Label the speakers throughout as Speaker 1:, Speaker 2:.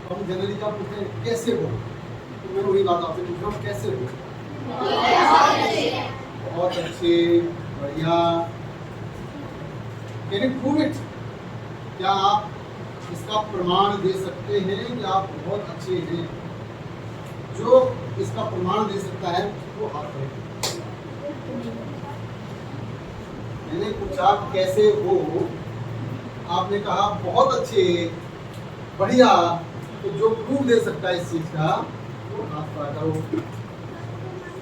Speaker 1: हम जनरली क्या पूछते हैं, कैसे हो? तो मैं वही बात आपसे पूछ रहा हूँ, कैसे हो? बहुत अच्छे, बढ़िया। Can you prove it? क्या आप इसका प्रमाण दे सकते हैं कि आप बहुत अच्छे हैं? जो इसका प्रमाण दे सकता है वो हाथ करें। मैंने पूछा कैसे हो, आपने कहा बहुत अच्छे, बढ़िया। तो जो प्रूफ दे सकता है इस चीज का वो हाथ खड़ा करो।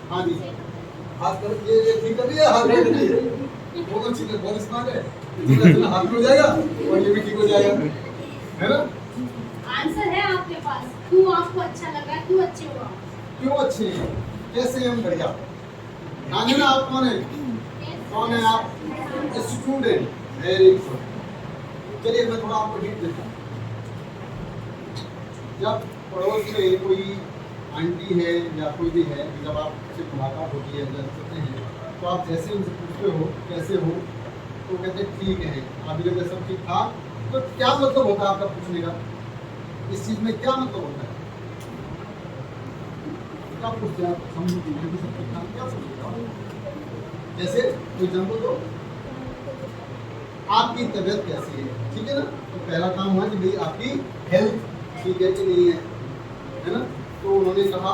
Speaker 1: हाँ जी, हाथ करो। ये ठीक कर दिया, हाथ कर दिया। वो तो ठीक है, बहुत स्मार्ट है। इतना हाथ हो जाएगा और ये भी ठीक हो जाएगा, है ना?
Speaker 2: आंसर है आपके पास। क्यों आपको अच्छा लगा, क्यों अच्छे हो आप?
Speaker 1: क्यों अच्छे हैं, कैसे हम बढ़िया। जाने ना आप कौन है? कौन है आप? स्टूडेंट। Very good. चलिए मैं थोड़ा आपको हिंट देता हूँ। जब पड़ोस में कोई आंटी है या कोई भी है, जब आपसे मुलाकात होती है, जब होते हैं, तो आप जैसे उनसे पूछते हो कैसे हो, तो कहते हैं ठीक है। आप जब सब ठीक ठाक, तो क्या मतलब होता है आपका पूछने का? इस चीज में क्या मतलब होता है? क्या पूछते हैं आप? हम सब ठीक ठाक क्या पूछते? जैसे कोई एग्जाम्पल दो, आपकी तबीयत कैसी है, ठीक है ना? तो पहला काम हुआ कि भाई आपकी हेल्थ ठीक है कि नहीं है ना? तो उन्होंने कहा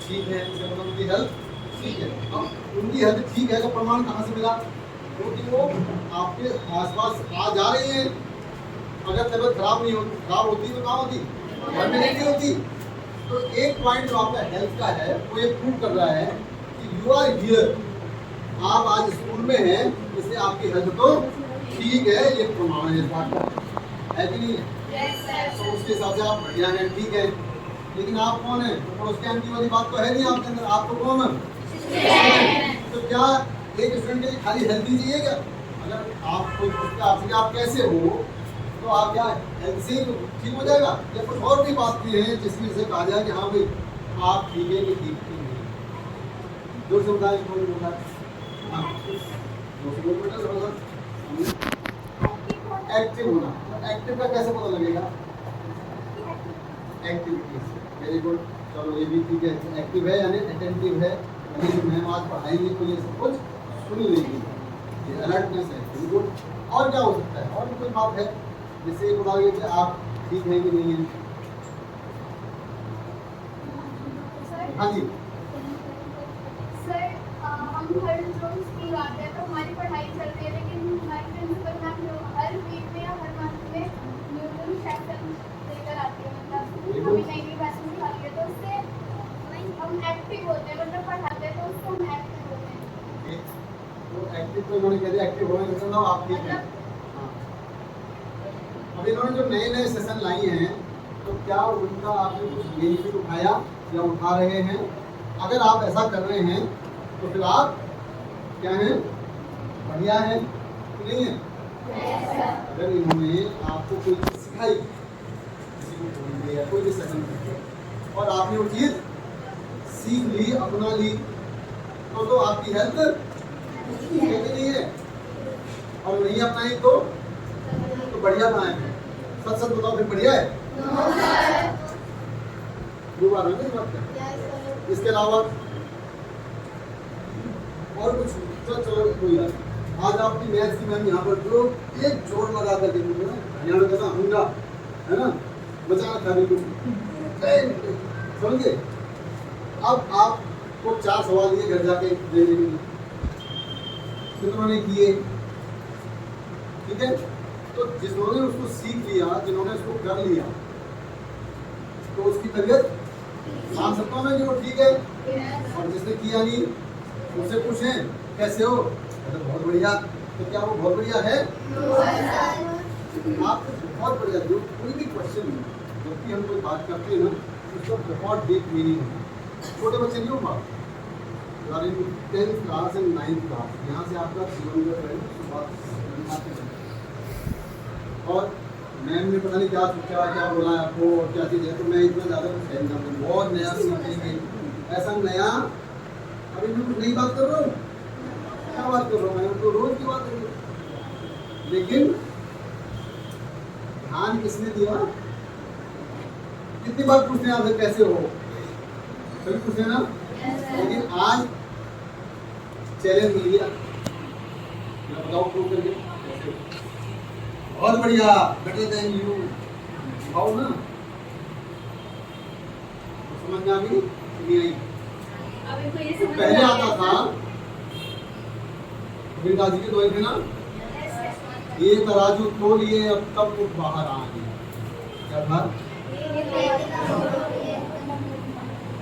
Speaker 1: ठीक है, इसका मतलब उनकी हेल्थ ठीक है। अब उनकी हेल्थ ठीक है का प्रमाण कहाँ से मिला? क्योंकि वो आपके आसपास आ जा रही है। अगर तबीयत खराब होती तो कहाँ होती? घर में नहीं होती। तो एक पॉइंट जो आपका हेल्थ का है वो ये प्रूव कर रहा है कि यू आर हियर, आप आज स्कूल में हैं, इसलिए आपकी हेल्थ तो ठीक है। ये प्रमाण है इस बात का, है कि नहीं है? तो उसके हिसाब से आप बढ़िया हैं, ठीक है। लेकिन आप कौन है? तो उसके आंटी वाली बात तो है नहीं आपके अंदर। आप तो कौन है? तो क्या एक स्टूडेंट के लिए खाली हेल्थ ही चाहिए क्या? अगर आप कोई पूछते आपसे कि आप कैसे हो, तो आप क्या हेल्थ से ठीक हो जाएगा, या कुछ और भी बात है जिसमें से कहा जाए कि हाँ भाई आप ठीक है कि ठीक नहीं? जो सुविधा है कौन बोला? हाँ, एक्टिव होना। एक्टिव का कैसे पता लगेगा? एक्टिविटी। Very good. चलो ये भी ठीक है, एक्टिव है यानी अटेंटिव है, यानी जो मैम आज पढ़ाएंगे तो ये सब कुछ सुन लेगी, ये अलर्टनेस है। Very good. और क्या हो सकता है? और भी कोई बात है जिससे ये बताओगे कि आप ठीक हैं कि नहीं है? हाँ जी।
Speaker 3: सर, हम हर रोज स्कूल आते हैं तो हमारी पढ़ाई चलती है, लेकिन हमारी प्रिंसिपल मैम हर वीक में या हर मंथ में न्यू सेक्शन लेकर आती है, मतलब हमें नई नई क्लासेस सिखाती है, तो उससे हम एक्टिव होते हैं, मतलब पढ़ाते हैं तो उससे हम एक्टिव होते हैं।
Speaker 1: तो एक्टिव तो इन्होंने कह दिया, एक्टिव होने का मतलब आप ठीक हैं। हाँ। अब इन्होंने जो नए नए सेशन लाई हैं, तो क्या उनका आपने कुछ बेनिफिट उठाया या उठा रहे हैं? अगर आप ऐसा कर रहे हैं तो फिर आप क्या हैं? बढ़िया है कि नहीं है? अगर इन्होंने आपको कोई चीज सिखाई, किसी को बोल दिया, कोई भी सेशन करके, और आपने वो चीज सीख ली, अपना ली, तो आपकी हेल्थ ठीक है कि नहीं है? और नहीं अपनाई तो बढ़िया कहाँ है? सच सच बताओ, फिर बढ़िया है? दो बार है ना बात कर। इसके अलावा और कुछ? चलो कोई बात। आज आपकी मैथ्स की मैम यहाँ पर जो एक जोर लगा कर देखोगे ना, हरियाणा कैसा होगा, है ना? बचा था बिल्कुल, समझे? अब आपको 4 सवाल ये घर जाके दे देंगे, कितनों ने किए? ठीक है। तो जिन्होंने उसको सीख लिया, जिन्होंने उसको कर लिया, तो उसकी तबीयत मान सकता हूँ मैं कि वो ठीक है। और जिसने किया नहीं, उससे पूछें कैसे हो, तो बहुत बढ़िया। तो क्या वो बहुत बढ़िया है? आप बहुत बढ़िया। जो कोई भी क्वेश्चन जब भी हम कोई बात करते हैं ना, उसका बहुत डीप मीनिंग है। छोटे बच्चे नहीं हो बात 10th class and 9th class, यहाँ से आपका जीवन का ट्रेंड शुरुआत। और मैम ने पता नहीं क्या सोचा, क्या बोला आपको और क्या चीज़ है, तो मैं इतना ज़्यादा कुछ है नहीं, बहुत नया सीखेंगे। ऐसा नया अभी मैं कुछ नई बात कर रहा हूँ, क्या बात कर रहा हूँ मैं? तो रोज की बात कर रहा हूँ। लेकिन ध्यान किसने दिया? कितनी बार पूछते हैं आपसे कैसे हो, कभी पूछते हैं ना, लेकिन आज चैलेंज मिल गया, बताओ प्रूव करके कैसे हो? बहुत बढ़िया, बेटर देन यू, दिखाओ ना। तो समझ में आ गई नहीं आई?
Speaker 2: अभी को ये समझ
Speaker 1: पहले
Speaker 2: में आ
Speaker 1: आता
Speaker 2: गया
Speaker 1: था मेरी दादी के दौर थे ना, ये तराजू तोलिए अब तब वो बाहर आ गई, क्या था,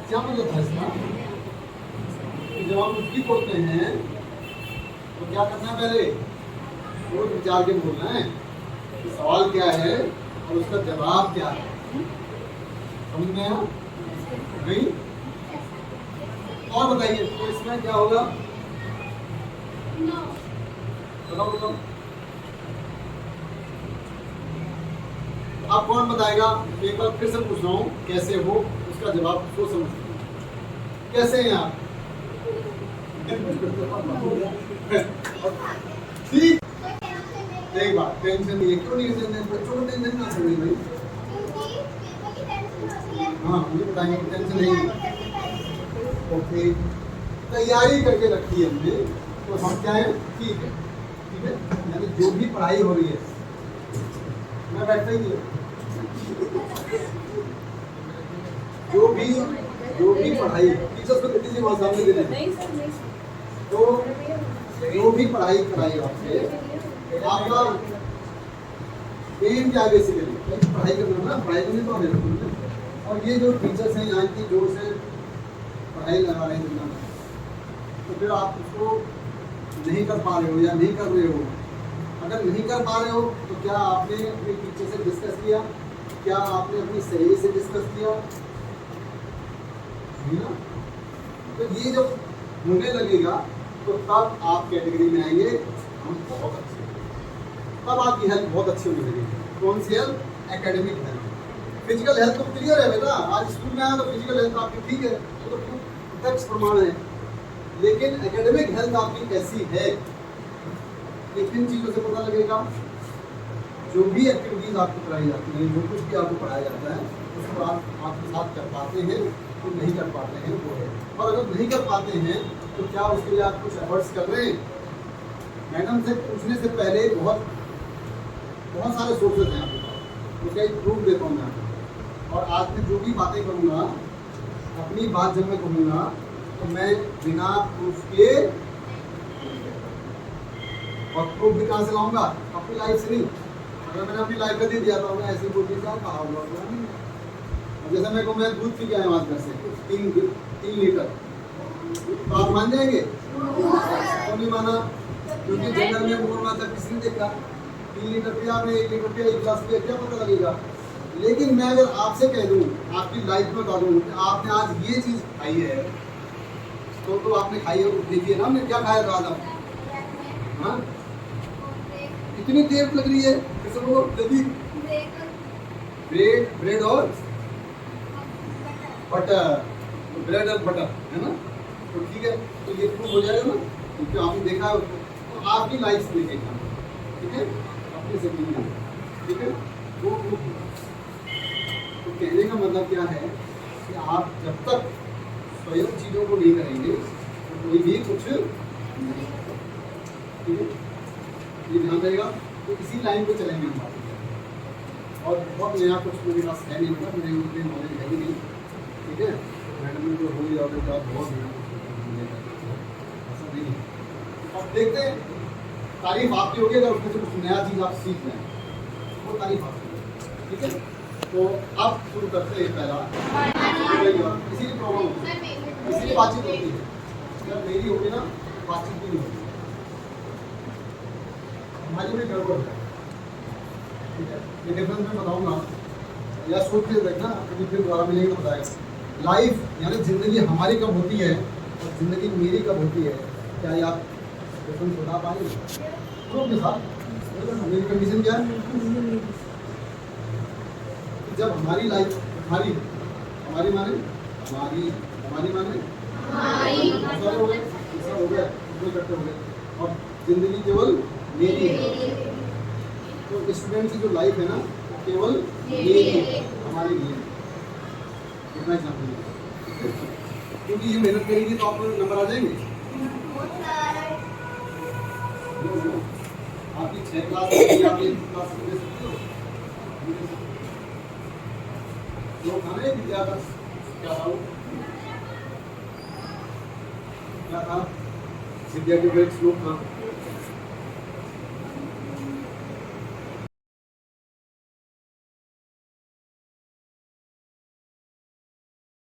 Speaker 1: क्या मतलब था इसका कि जब आप कुछ भी बोलते हैं तो क्या करना है, पहले वो विचार के बोलना है कि सवाल क्या है और उसका जवाब क्या है, समझ में आया नहीं? और बताइए तो इसमें क्या होगा,
Speaker 2: नो
Speaker 1: बताओ बताओ, आप कौन बताएगा? एक बार फिर से पूछ रहा हूँ, कैसे हो, उसका जवाब सोच समझ के। कैसे हैं आप? ठीक, एक बात, टेंशन नहीं है, क्यों नहीं टेंशन, बच्चों को टेंशन नहीं चाहिए भाई। हाँ मुझे बताएंगे, टेंशन नहीं है। ओके, तैयारी करके रखी है हमने, तो हम क्या है, ठीक है, ठीक है, यानी जो भी पढ़ाई हो रही है, मैं बैठता ही नहीं, जो भी पढ़ाई टीचर्स को कितनी बात सामने दे दें, तो जो भी पढ़ाई कराई आपसे, आपका एम क्या बेसिकली पढ़ाई करना ना, पढ़ाई करनी तो हमें, और ये जो टीचर्स हैं यहाँ की जोर से पढ़ाई लगा रहे हैं दुनिया में, तो फिर आप उसको नहीं कर पा रहे हो या नहीं कर रहे हो, अगर नहीं कर पा रहे हो तो क्या आपने अपने टीचर से डिस्कस किया, क्या आपने अपनी सहेली से डिस्कस किया, नहीं ना? तो ये जब होने लगेगा तो तब आप कैटेगरी में आएंगे हम बहुत अच्छे, तब आपकी हेल्थ बहुत अच्छी होने लगेगी। कौन सी health? Academic health. Physical health तो क्लियर है बेटा, आज स्कूल में आया तो फिजिकल हेल्थ आपकी ठीक है, वो तो प्रत्यक्ष प्रमाण है, लेकिन एकेडमिक हेल्थ आपकी कैसी है ये किन चीज़ों से पता लगेगा? जो भी एक्टिविटीज़ आपको कराई जाती हैं, जो कुछ भी आपको पढ़ाया जाता है, उसको आप आपके साथ कर पाते हैं तो नहीं कर पाते हैं वो है, और अगर नहीं कर पाते हैं तो क्या उसके लिए आप कुछ एफर्ट्स कर रहे हैं? मैडम से पूछने से पहले बहुत सारे सोर्सेज हैं आपके पास, उसका एक प्रूफ देता हूँ मैं आपको, और आज मैं जो भी बातें करूँगा, अपनी बात जब मैं कहूँगा तो मैं बिना प्रूफ के, और प्रूफ भी कहाँ से लाऊंगा? अपनी लाइफ से नहीं। अगर मैंने अपनी लाइफ का दे दिया तो मैं ऐसी बोल दी क्या कहा हुआ नहीं। जैसे मेरे को, मैं दूध पी के आया आज घर से 3 लीटर, तो आप मान जाएंगे? तो नहीं माना, क्योंकि जंगल में बोल रहा था, किसी ने देखा 3 लीटर पिया, आपने 1 लीटर पिया, 1 गिलास पिया, क्या पता लगेगा? लेकिन मैं अगर आपसे कह दूँ, आपकी लाइफ में बता दूँ कि आपने आज ये चीज़ खाई है, तो आपने खाई है, देखिए ना हमने क्या खाया था आज, हाँ इतनी देर लग रही है, कैसे वो जल्दी, ब्रेड और बटर, ब्रेड और बटर है ना, तो ठीक है, तो ये प्रूफ हो जाएगा ना, क्योंकि आपने देखा है उसको, तो आपकी लाइफ से देखना, ठीक है, अपनी जिंदगी में, ठीक है, वो प्रूफ। तो कहने का मतलब क्या है कि आप जब तक स्वयं चीज़ों को नहीं करेंगे तो कोई भी कुछ नहीं, ठीक है, ये ध्यान रहेगा। तो इसी लाइन पे चलेंगे हम बात, और बहुत नया कुछ मेरे पास है नहीं, मतलब मेरे उतनी नॉलेज है ही नहीं, ठीक है, मैडम ने जो हो गया और बहुत नया ऐसा नहीं है। अब देखते हैं, तारीफ आपकी होगी अगर उसमें से कुछ नया चीज़ आप सीख लें, वो तारीफ आपकी, ठीक है। तो अब शुरू करते हैं, पहला इसीलिए प्रॉब्लम होती है, इसीलिए बातचीत होती है, जब मेरी होगी ना बातचीत भी नहीं होगी, हमारी भी गड़बड़ है, ठीक है। ये डिफरेंस मैं बताऊंगा, या सोच के देखना, कभी फिर दोबारा मिलेंगे तो बताएगा। लाइफ यानी ज़िंदगी हमारी कब होती है और ज़िंदगी मेरी कब होती है, क्या ये आप डिफरेंस बता पाएंगे? तो अपने साथ मेरी कंडीशन क्या है, जब हमारी लाइफ हमारी माने ऐसा हो गया इक्वल हो गए, और ज़िंदगी केवल मेरी है, तो स्टूडेंट की जो लाइफ है ना केवल मेरी है, हमारी नहीं है, कितना एग्जाम्पल लिखा, क्योंकि ये मेहनत करेंगे तो आप नंबर आ जाएंगे। आपकी 6 क्लास आप 1 क्लास ले सकते हो। लोग था ना एक विद्यार्थी, क्या था वो, क्या था, विद्या के ऊपर एक श्लोक था,